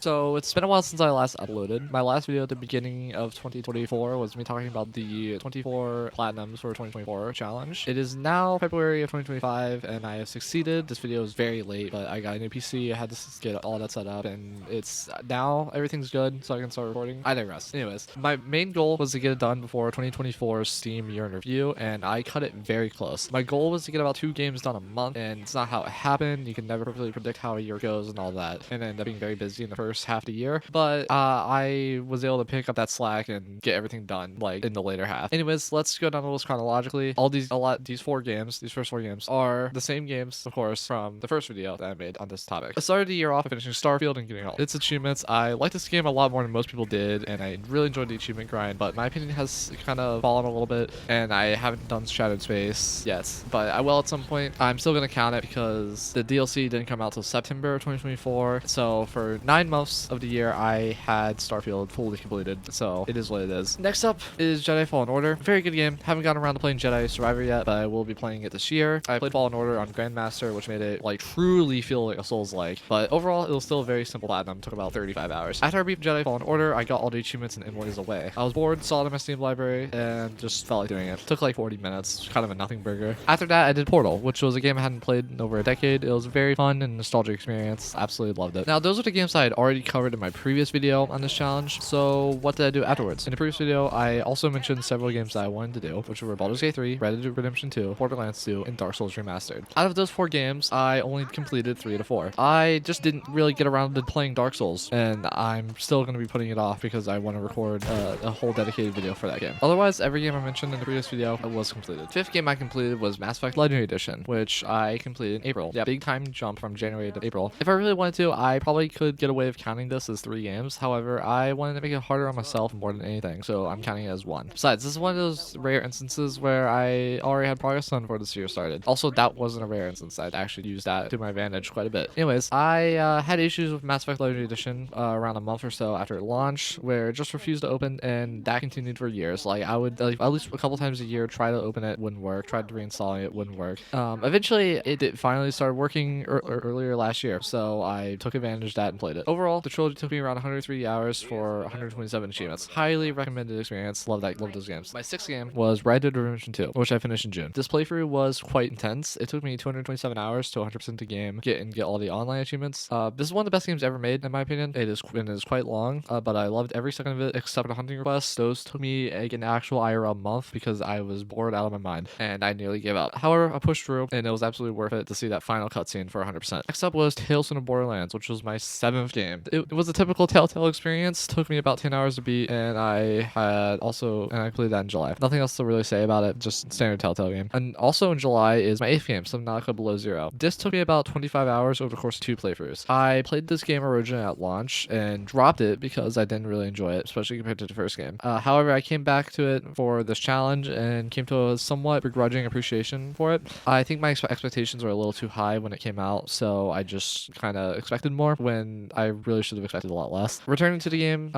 So it's been a while since I last uploaded. My last video at the beginning of 2024 was me talking about the 24 platinums for 2024 challenge. It is now February of 2025 and I have succeeded. This video is very late, but I got a new PC. I had to get all that set up and it's now everything's good so I can start recording. I digress. Anyways, my main goal was to get it done before 2024's Steam year in review and I cut it very close. My goal was to get about 2 games done a month and it's not how it happened. You can never perfectly predict how a year goes and all that, and ended up being very busy in the first half of the year, but I was able to pick up that slack and get everything done like in the later half. Anyways, let's go down the list chronologically. These first 4 games are the same games, of course, from the first video that I made on this topic. I started the year off finishing Starfield and getting all its achievements. I like this game a lot more than most people did, and I really enjoyed the achievement grind, but my opinion has kind of fallen a little bit, and I haven't done Shattered Space yet, but I will at some point. I'm still gonna count it because the DLC didn't come out till September 2024, so for 9 months of the year I had Starfield fully completed, so it is what it is. Next up is Jedi Fallen Order. Very good game. Haven't gotten around to playing Jedi Survivor yet, but I will be playing it this year. I played Fallen Order on Grandmaster, which made it like truly feel like a Souls-like, but overall it was still a very simple platinum. Took about 35 hours. After I beat Jedi Fallen Order, I got all the achievements and invoices away. I was bored, saw it in my Steam library, and just felt like doing it. Took like 40 minutes, kind of a nothing burger. After that I did Portal, which was a game I hadn't played in over a decade. It was a very fun and nostalgic experience. Absolutely loved it. Now those are the games I had already covered in my previous video on this challenge, so what did I do afterwards? In the previous video, I also mentioned several games that I wanted to do, which were Baldur's Gate 3, Red Dead Redemption 2, Borderlands 2, and Dark Souls Remastered. Out of those 4 games, I only completed 3 to 4. I just didn't really get around to playing Dark Souls, and I'm still going to be putting it off because I want to record a whole dedicated video for that game. Otherwise, every game I mentioned in the previous video was completed. 5th game I completed was Mass Effect Legendary Edition, which I completed in April. Yeah, big time jump from January to April. If I really wanted to, I probably could get away with counting this as 3 games. However, I wanted to make it harder on myself more than anything, so I'm counting it as 1. Besides, this is one of those rare instances where I already had progress done before this year started. Also, that wasn't a rare instance. I'd actually used that to my advantage quite a bit. Anyways, I had issues with Mass Effect Legendary Edition around a month or so after launch, where it just refused to open, and that continued for years. Like, I would at least a couple times a year try to open it, wouldn't work. Tried to reinstall it, wouldn't work. Eventually, it finally started working earlier last year, so I took advantage of that and played it. Overall, the trilogy took me around 103 hours for 127 achievements. Highly recommended experience. Love those games. My 6th game was Red Dead Redemption 2, which I finished in June. This playthrough was quite intense. It took me 227 hours to 100% the game, get all the online achievements. This is one of the best games ever made, in my opinion. It is quite long, but I loved every second of it except the hunting requests. Those took me like an actual IRL month because I was bored out of my mind and I nearly gave up. However, I pushed through and it was absolutely worth it to see that final cutscene for 100%. Next up was Tales from the Borderlands, which was my 7th game. It was a typical Telltale experience. Took me about 10 hours to beat, and I played that in July. Nothing else to really say about it, just standard Telltale game. And also in July is my 8th game, Subnautica Below Zero. This took me about 25 hours over the course of 2 playthroughs. I played this game originally at launch and dropped it because I didn't really enjoy it, especially compared to the first game. However, I came back to it for this challenge and came to a somewhat begrudging appreciation for it. I think my expectations were a little too high when it came out, so I just kind of expected more when I really should have expected a lot less. Returning to the game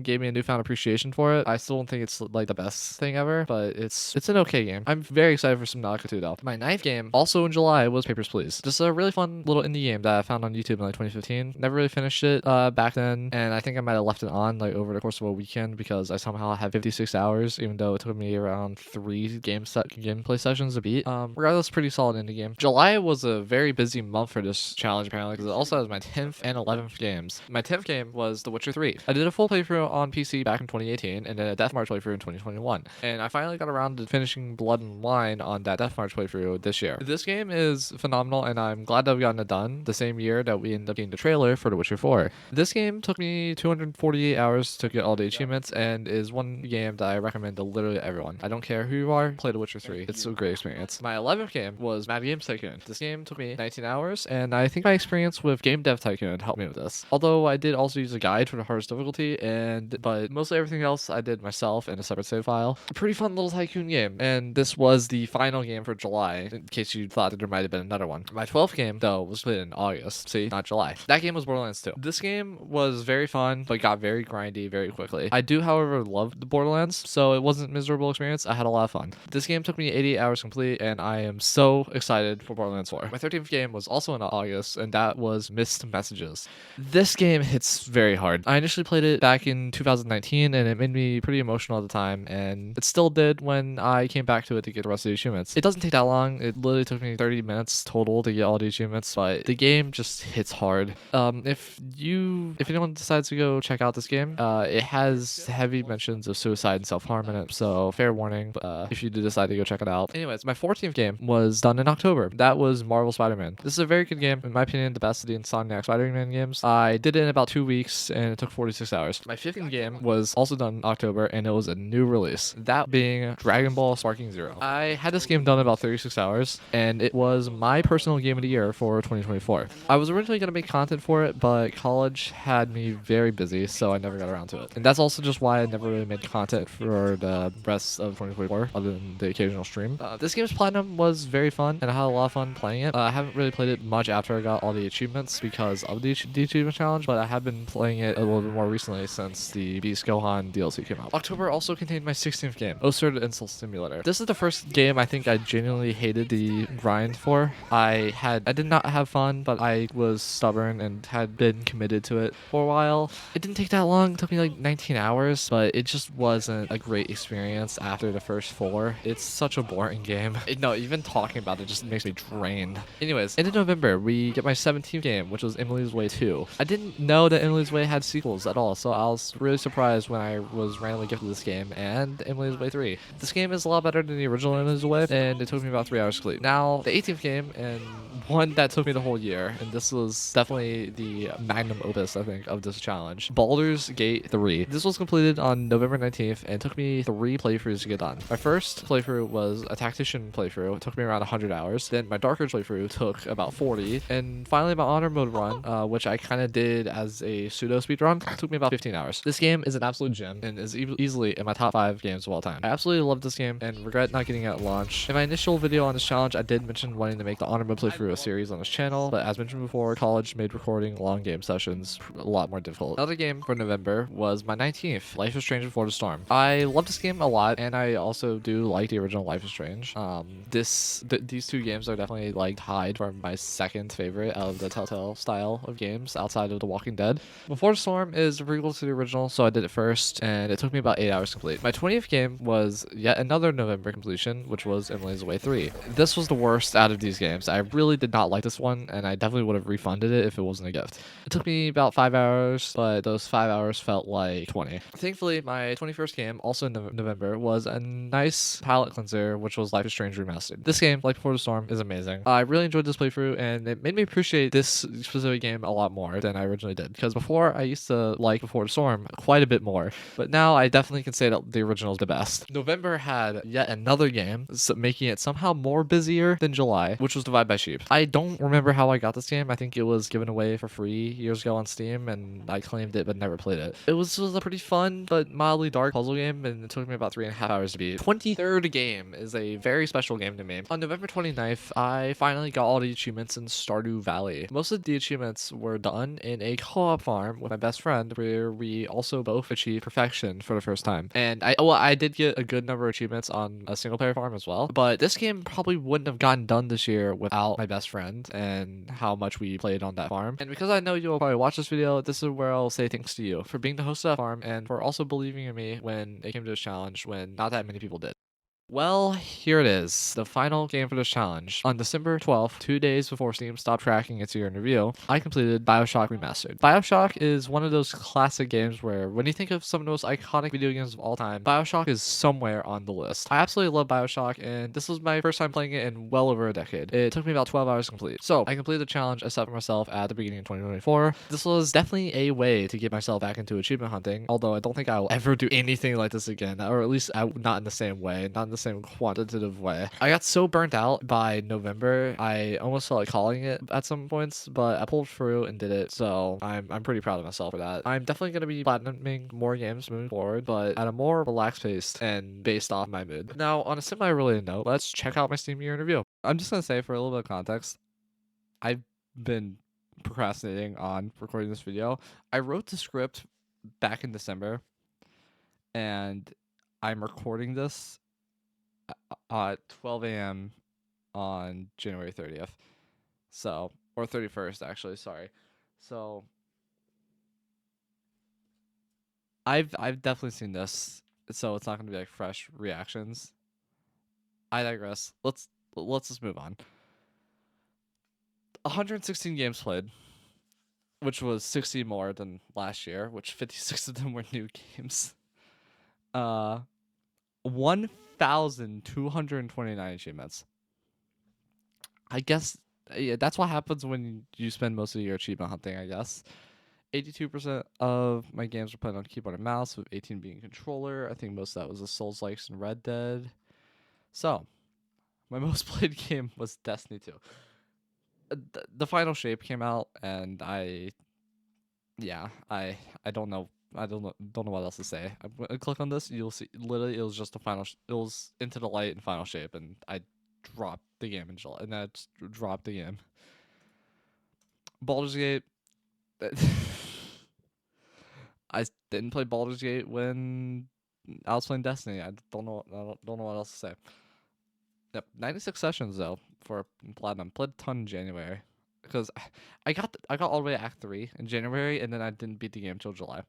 gave me a newfound appreciation for it. I still don't think it's like the best thing ever, but it's an okay game. I'm very excited for Subnautica 2 though. My 9th game, also in July, was Papers, Please. Just a really fun little indie game that I found on YouTube in like 2015. Never really finished it back then, and I think I might have left it on like over the course of a weekend because I somehow had 56 hours, even though it took me around 3 gameplay sessions to beat. Regardless, pretty solid indie game. July was a very busy month for this challenge apparently because it also has my 10th and 11th games. My 10th game was The Witcher 3. I did a full playthrough on PC back in 2018 and then a Death March playthrough in 2021, and I finally got around to finishing Blood and Wine on that Death March playthrough this year. This game is phenomenal and I'm glad that I've gotten it done the same year that we ended up getting the trailer for The Witcher 4. This game took me 248 hours to get all the achievements and is one game that I recommend to literally everyone. I don't care who you are, play The Witcher 3. It's a great experience. My 11th game was Mad Games Tycoon. This game took me 19 hours and I think my experience with Game Dev Tycoon helped me with this. Although I did also use a guide for the hardest difficulty, but mostly everything else I did myself in a separate save file. A pretty fun little tycoon game, and this was the final game for July, in case you thought that there might have been another one. My 12th game, though, was played in August. See, not July. That game was Borderlands 2. This game was very fun, but got very grindy very quickly. I do, however, love the Borderlands, so it wasn't a miserable experience. I had a lot of fun. This game took me 88 hours complete, and I am so excited for Borderlands 4. My 13th game was also in August, and that was Missed Messages. This game hits very hard. I initially played it back in 2019 and it made me pretty emotional at the time, and it still did when I came back to it to get the rest of the achievements. It doesn't take that long. It literally took me 30 minutes total to get all the achievements, but the game just hits hard. If anyone decides to go check out this game, it has heavy mentions of suicide and self-harm in it, so fair warning if you do decide to go check it out. Anyways, my 14th game was done in October. That was Marvel Spider-Man. This is a very good game, in my opinion, the best of the Insomniac Spider-Man games. I did it in about 2 weeks and it took 46 hours. My 15th game was also done in October and it was a new release, that being Dragon Ball Sparking Zero. I had this game done in about 36 hours and it was my personal game of the year for 2024. I was originally going to make content for it, but college had me very busy, so I never got around to it. And that's also just why I never really made content for the rest of 2024 other than the occasional stream. This game's platinum was very fun and I had a lot of fun playing it. I haven't really played it much after I got all the achievements because of the achievement challenge, but I have been playing it a little bit more recently since the Beast Gohan DLC came out. October also contained my 16th game, Osert Insult Simulator. This is the first game I think I genuinely hated the grind for. I did not have fun, but I was stubborn and had been committed to it for a while. It didn't take that long. It took me like 19 hours, but it just wasn't a great experience after the first 4. It's such a boring game. No, even talking about it just makes me drained. Anyways, into November, we get my 17th game, which was Emily's Way 2. I didn't know that Emily's Way had sequels at all, so I was really surprised when I was randomly gifted this game and Emily's Way 3. This game is a lot better than the original Emily's Way, and it took me about 3 hours to complete. Now, the 18th game, and one that took me the whole year, and this was definitely the magnum opus, I think, of this challenge, Baldur's Gate 3. This was completed on November 19th, and it took me 3 playthroughs to get done. My first playthrough was a tactician playthrough. It took me around 100 hours. Then my Dark Age playthrough took about 40, and finally my Honor Mode run, which I kind of did as a pseudo speed run, took me about 15 hours. This game is an absolute gem and is easily in my top 5 games of all time. I absolutely love this game and regret not getting it at launch. In my initial video on this challenge, I did mention wanting to make the Honor Mode playthrough a series on this channel, but as mentioned before, college made recording long game sessions a lot more difficult. Another game for November was my 19th, Life is Strange Before the Storm. I love this game a lot, and I also do like the original Life is Strange. These 2 games are definitely like tied for my second favorite out of the Telltale style of games outside of The Walking Dead. Before the Storm is a prequel to the original, so I did it first, and it took me about 8 hours to complete. My 20th game was yet another November completion, which was Emily's Way 3. This was the worst out of these games. I really did not like this one, and I definitely would have refunded it if it wasn't a gift. It took me about 5 hours, but those 5 hours felt like 20. Thankfully, my 21st game, also in November, was a nice palate cleanser, which was Life is Strange Remastered. This game, like Before the Storm, is amazing. I really enjoyed this playthrough, and it made me appreciate this specific game a lot more than I originally did, because before I used to like Before the Storm quite a bit more, but now I definitely can say that the original is the best. November had yet another game, making it somehow more busier than July, which was Divide by Sheep. I don't remember how I got this game. I think it was given away for free years ago on Steam, and I claimed it but never played it. It was a pretty fun but mildly dark puzzle game, and it took me about 3.5 hours to beat. 23rd game is a very special game to me. On November 29th, I finally got all the achievements in Stardew Valley. Most of the achievements were done in a co-op farm with my best friend, where we also both achieved perfection for the first time. And I did get a good number of achievements on a single player farm as well, but this game probably wouldn't have gotten done this year without my best friend and how much we played on that farm. And because I know you'll probably watch this video, this is where I'll say thanks to you for being the host of that farm and for also believing in me when it came to this challenge when not that many people did. Well, here it is, the final game for this challenge. On December 12th, 2 days before Steam stopped tracking its year in review, I completed BioShock Remastered. BioShock is one of those classic games where when you think of some of the most iconic video games of all time, BioShock is somewhere on the list. I absolutely love BioShock, and this was my first time playing it in well over a decade. It took me about 12 hours to complete. So, I completed the challenge I set for myself at the beginning of 2024. This was definitely a way to get myself back into achievement hunting, although I don't think I will ever do anything like this again, or at least not in the same way, not in the same quantitative way. I got so burnt out by November, I almost felt like calling it at some points, but I pulled through and did it, so I'm pretty proud of myself for that. I'm definitely going to be platinuming more games moving forward, but at a more relaxed pace and based off my mood. Now, on a semi-related note, let's check out my Steam year in review. I'm just going to say, for a little bit of context, I've been procrastinating on recording this video. I wrote the script back in December, and I'm recording this at 12 a.m. on January 30th. So, or 31st, actually, sorry. So, I've definitely seen this, so it's not gonna be like fresh reactions. I digress. Let's just move on. 116 games played, which was 60 more than last year, which 56 of them were new games. Uh, 1,229 achievements. I guess yeah, that's what happens when you spend most of your achievement hunting, I guess. 82% of my games were played on keyboard and mouse, with 18 being controller. I think most of that was the Souls likes and Red Dead. So, my most played game was Destiny 2. The final shape came out, and I don't know. Don't know what else to say. I'm gonna click on this. You'll see. Literally, it was just the final. It was Into the Light and final shape, and I dropped the game in July, and I dropped the game. Baldur's Gate. I didn't play Baldur's Gate when I was playing Destiny. I don't know. Don't know what else to say. Yep, 96 sessions though for platinum. Played a ton in January because I got all the way to Act 3 in January, and then I didn't beat the game till July.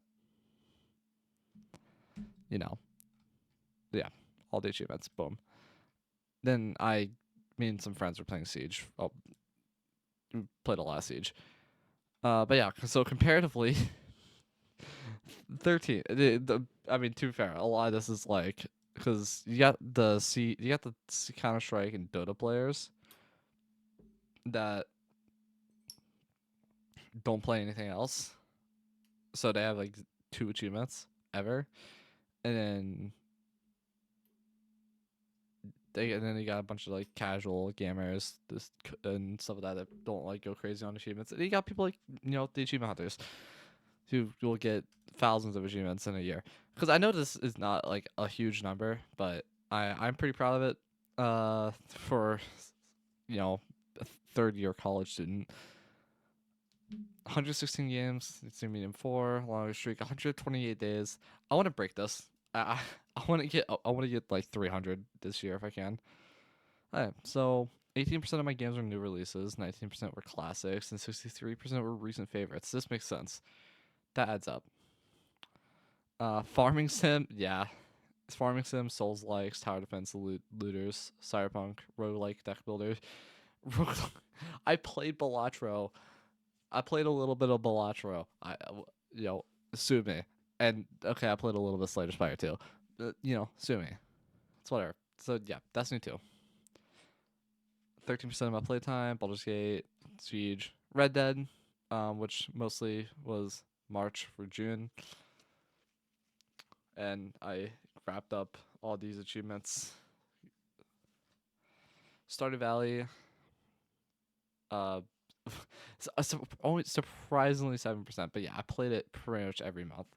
You know, yeah, all the achievements. Boom. Then me and some friends were playing Siege. Oh, we played a lot of Siege. But yeah, so comparatively, 13. I mean, to be fair, a lot of this is like because you got the Counter Strike and Dota players that don't play anything else, so they have like 2 achievements ever, and then you got a bunch of like casual gamers and stuff like that don't like go crazy on achievements. And you got people like the achievement hunters who will get thousands of achievements in a year. Because I know this is not like a huge number, but I'm pretty proud of it. For a third year college student. 116 games, it's a medium 4, longest streak, 128 days. I want to break this. I want to get like 300 this year if I can. Alright, so 18% of my games are new releases, 19% were classics, and 63% were recent favorites. This makes sense. That adds up. Farming sim, yeah. It's farming sim, Souls likes, tower defense, looters, cyberpunk, roguelike deck builders. I played Balatro. I played a little bit of Balatro. Sue me. And okay, I played a little bit of Slayer Spire too. Sue me. It's whatever. So yeah, Destiny 2. 13% of my playtime, Baldur's Gate, Siege, Red Dead, which mostly was March for June. And I wrapped up all these achievements. Stardew Valley, uh, only surprisingly 7%, but yeah, I played it pretty much every month.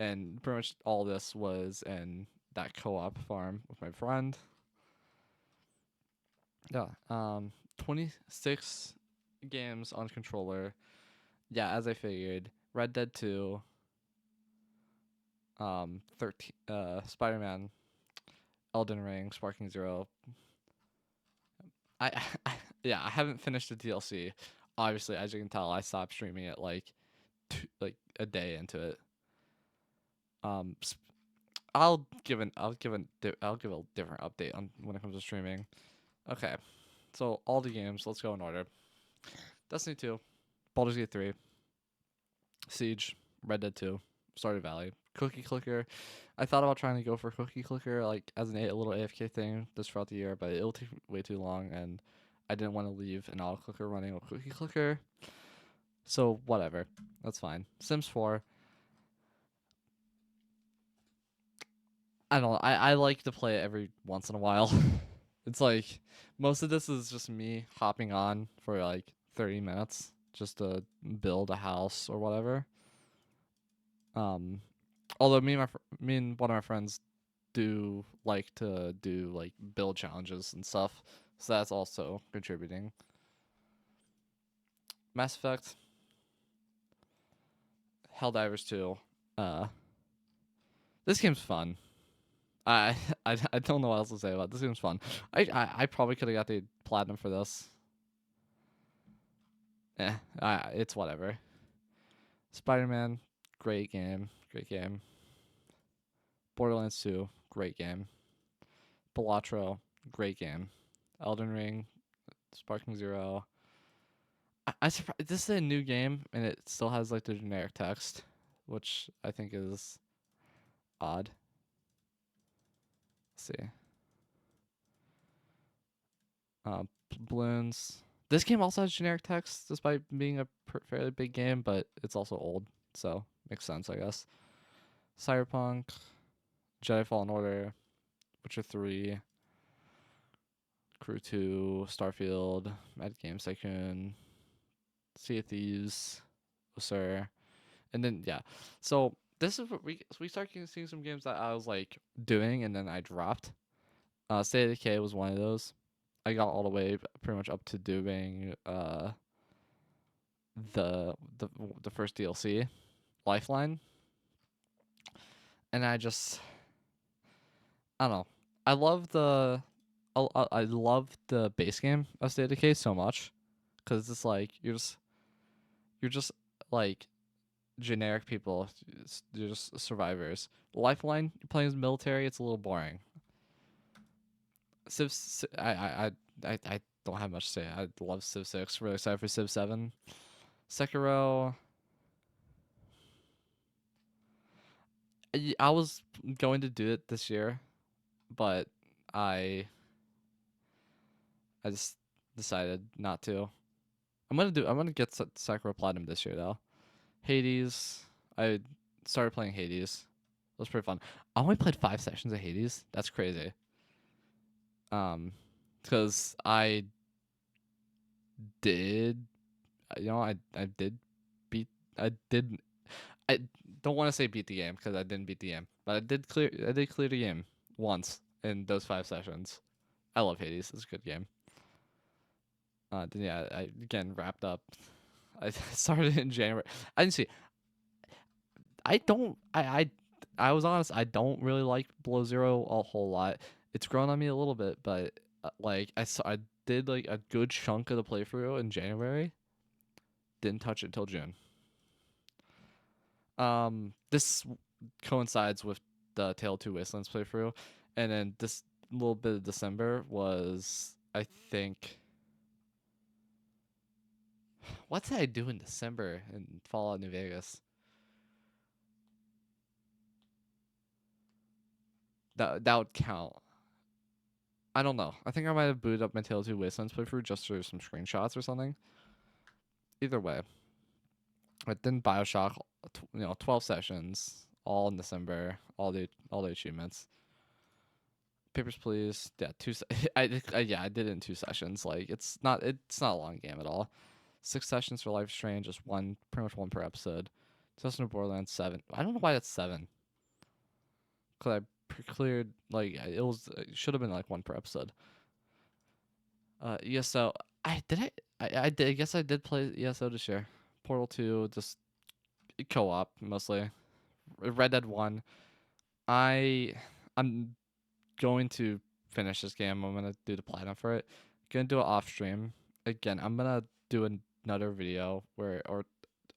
And pretty much all this was in that co-op farm with my friend. Yeah, 26 games on controller. Yeah, as I figured. Red Dead 2, 13, Spider-Man, Elden Ring, Sparking Zero. I, yeah, I haven't finished the DLC. Obviously, as you can tell, I stopped streaming it like a day into it. Um, I'll give a different update on when it comes to streaming. Okay, so all the games. Let's go in order. Destiny 2, Baldur's Gate 3, Siege, Red Dead 2, Stardew Valley, Cookie Clicker. I thought about trying to go for Cookie Clicker like as a little AFK thing just throughout the year, but it'll take way too long, and I didn't want to leave an auto clicker running with Cookie Clicker. So whatever, that's fine. Sims 4. I don't know. I like to play it every once in a while. It's like most of this is just me hopping on for like 30 minutes just to build a house or whatever. Um, Although me and one of my friends do like to do like build challenges and stuff, so that's also contributing. Mass Effect, Helldivers 2. Uh, this game's fun. I, I don't know what else to say about it. This game's fun. I probably could have got the platinum for this. It's whatever. Spider-Man, great game, great game. Borderlands 2, great game. Balatro, great game. Elden Ring, Sparking Zero. This is a new game and it still has like the generic text, which I think is odd. Let's see. Balloons. This game also has generic text, despite being a fairly big game, but it's also old, so makes sense, I guess. Cyberpunk, Jedi Fallen Order, Witcher 3, Crew 2, Starfield, Mad Games Tycoon, Sea of Thieves, Sir, and then yeah. So this is what we start seeing some games that I was like doing, and then I dropped. State of Decay was one of those. I got all the way pretty much up to doing the the first DLC, Lifeline, and I don't know. I love the I love the base game of State of Decay so much because it's like you're just like generic people. You're just survivors. Lifeline, you're playing as military. It's a little boring. I don't have much to say. I love Civ 6. Really excited for Civ 7. Sekiro. I was going to do it this year, but I I just decided not to. I'm gonna get Sekiro Platinum this year though. Hades. I started playing Hades. It was pretty fun. I only played 5 sessions of Hades. That's crazy. Um, because did I did beat I did I don't want to say beat the game because I didn't beat the game, but I did clear the game once in those 5 sessions. I love Hades. It's a good game. Then yeah, I again wrapped up. I started in January. I didn't see. I don't. I was honest. I don't really like Below Zero a whole lot. It's grown on me a little bit, but like I did like a good chunk of the playthrough in January. Didn't touch it till June. This coincides with the Tale of Two Wastelands playthrough, and then this little bit of December was I think. What did I do in December in Fallout New Vegas? That would count. I don't know. I think I might have booted up my Tale of Two Wastelands playthrough just for some screenshots or something. Either way, but then Bioshock, 12 sessions, all in December, all the achievements. Papers, Please, yeah, I did it in 2 sessions. Like it's not a long game at all. 6 sessions for Life is Strange, just one, pretty much one per episode. Testament of Borderlands 7. I don't know why that's 7. Cause I cleared like it should have been like one per episode. ESO. I did. I guess I did play ESO this year. Portal 2, just co-op mostly. Red Dead 1. I'm going to finish this game. I'm gonna do the platinum for it. Gonna do it off stream. Again, I'm gonna do another video or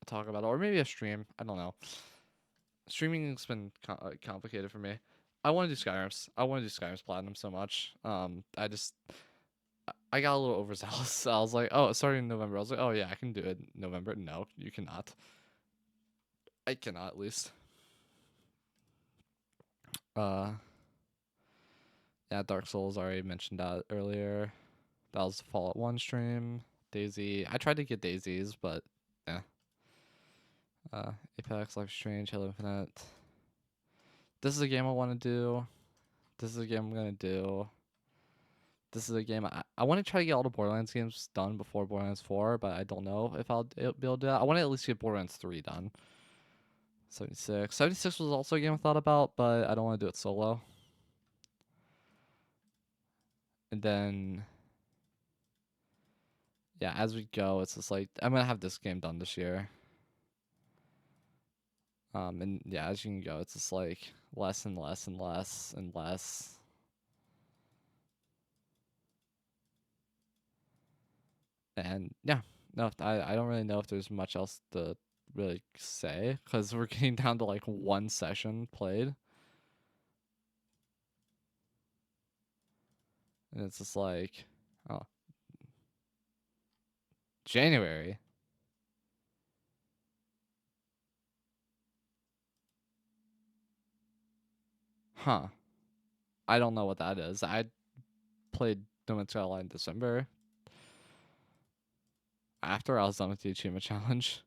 talk about it, or maybe a stream. I don't know. Streaming's been complicated for me. I want to do Skyrim's. I want to do Skyrim's platinum so much. I got a little overzealous. I was like, oh, it's starting in November. I was like, oh yeah, I can do it in November. No, you cannot. I cannot at least. Uh, yeah, Dark Souls already mentioned that earlier. That was the Fallout 1 stream. Daisy. I tried to get Daisies, but yeah. Apex, Life is Strange, Halo Infinite. This is a game I want to do. This is a game I'm gonna do. This is a game I want to try to get all the Borderlands games done before Borderlands 4, but I don't know if I'll be able to do that. I want to at least get Borderlands 3 done. 76. 76 was also a game I thought about, but I don't want to do it solo. And then, yeah, as we go, it's just like I'm gonna have this game done this year. And yeah, as you can go, it's just like less and less and less and less. And yeah, no, I don't really know if there's much else to really say because we're getting down to like one session played. And it's just like, oh, January. Huh. I don't know what that is. I played No Man's Sky in December after I was done with the achievement challenge.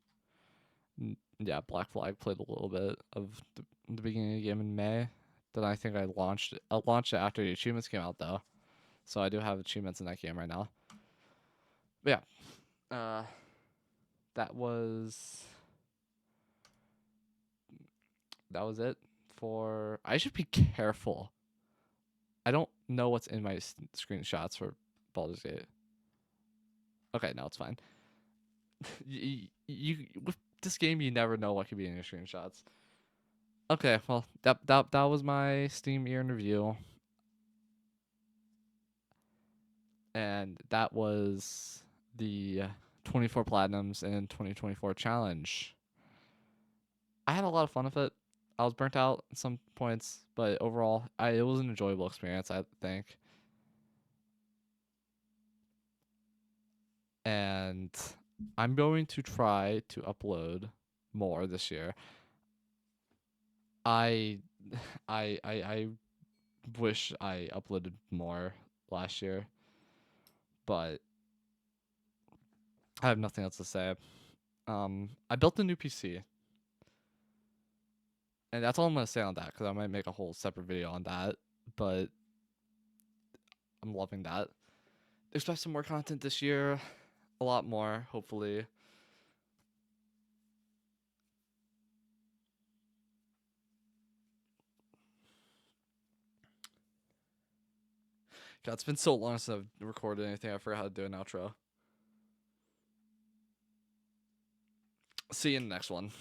Yeah, Black Flag played a little bit of the beginning of the game in May. Then I think I launched it. I launched it after the achievements came out though, so I do have achievements in that game right now. But yeah, that was it for. I should be careful. I don't know what's in my screenshots for Baldur's Gate. Okay, no, it's fine. You with this game, you never know what could be in your screenshots. Okay, well, that was my Steam year in review, and that was the 24 platinums and 2024 challenge. I had a lot of fun with it. I was burnt out at some points, but overall, it was an enjoyable experience, I think. And I'm going to try to upload more this year. I I wish I uploaded more last year, but I have nothing else to say. I built a new PC, and that's all I'm gonna say on that because I might make a whole separate video on that. But I'm loving that. Expect some more content this year, a lot more, hopefully. God, it's been so long since I've recorded anything. I forgot how to do an outro. See you in the next one.